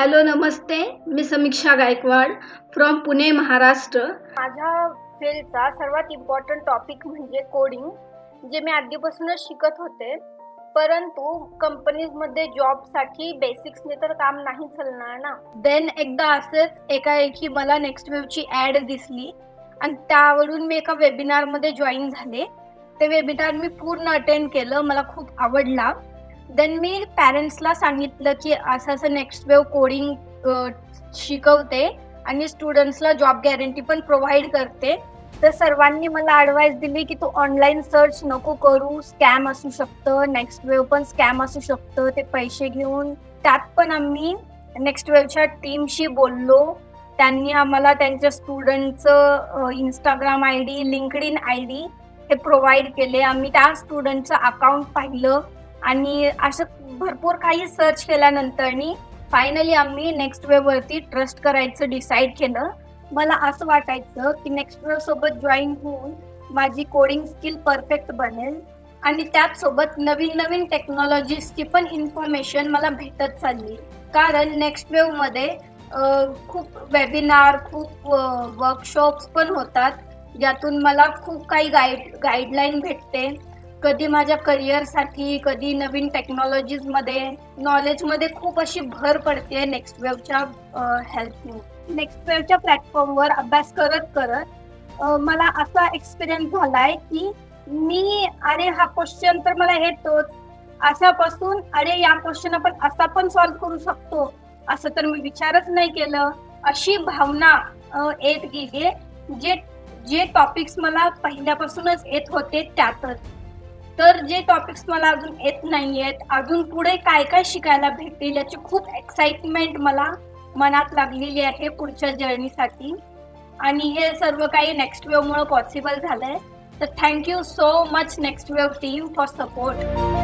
Hello Namaste. Me Samiksha Gaikwad from Pune Maharashtra. माझ्या फील्डचा सर्वात important topic म्हणजे कोडिंग, जे मी आधीपासूनच शिकत होते. परंतु कंपनीजमध्ये जॉबसाठी बेसिक्सने तर काम नाही चालणार ना. देन एकदा असंच एकाएकी मला नेक्स्ट वेवची ॲड दिसली आणि त्यावरून मी एका वेबिनारमध्ये जॉईन झाले. ते वेबिनार मी पूर्ण अटेंड केलं, मला खूप आवडला. देन मी पॅरेंट्सला सांगितलं की असं नेक्स्ट वेव कोडिंग शिकवते आणि स्टुडंट्सला जॉब गॅरंटी पण प्रोव्हाइड करते. तर सर्वांनी मला ॲडवाईस दिली की तू ऑनलाईन सर्च नको करू, स्कॅम असू शकतं, नेक्स्ट वेव पण स्कॅम असू शकतं, ते पैसे घेऊन. त्यात पण आम्ही नेक्स्ट वेवच्या टीमशी बोललो. त्यांनी आम्हाला त्यांच्या स्टुडंटचं इंस्टाग्राम ID, लिंक्डइन ID हे प्रोव्हाइड केले. आम्ही त्या स्टुडंटचं अकाउंट पाहिलं आणि असं भरपूर काही सर्च केल्यानंतरनी फायनली आम्ही नेक्स्ट वेववरती ट्रस्ट करायचं डिसाईड केलं. मला असं वाटायचं की नेक्स्ट वेव सोबत जॉईन होऊन माझी कोडिंग स्किल परफेक्ट बनेल आणि त्याचसोबत नवीन नवीन टेक्नॉलॉजीजची पण इन्फॉर्मेशन मला भेटत चालली. कारण नेक्स्ट वेवमध्ये खूप वेबिनार, खूप वर्कशॉप्स पण होतात, ज्यातून मला खूप काही गाईडलाईन भेटते. कधी माझ्या करिअरसाठी, कधी नवीन टेक्नॉलॉजीजमध्ये, नॉलेजमध्ये खूप अशी भर पडते नेक्स्ट वेवच्या हेल्पने. नेक्स्ट वेवच्या प्लॅटफॉर्मवर अभ्यास करत करत मला असा एक्सपिरियन्स झाला आहे की मी हा क्वेश्चन तर मला येतोच, अशापासून या क्वेश्चन आपण असा पण सॉल्व्ह करू शकतो असं तर मी विचारच नाही केलं, अशी भावना येत गेली. जे टॉपिक्स मला पहिल्यापासूनच येत होते त्यातच. तर जे टॉपिक्स मला अजून येत नाहीयेत, अजून पुढे काय काय शिकायला भेटेल याची खूप एक्साइटमेंट मला मनात लागलेली आहे पुढच्या जर्नीसाठी. आणि हे सर्व काही नेक्स्ट वेवमुळे पॉसिबल झालंय. तर thank you so much next wave team for support.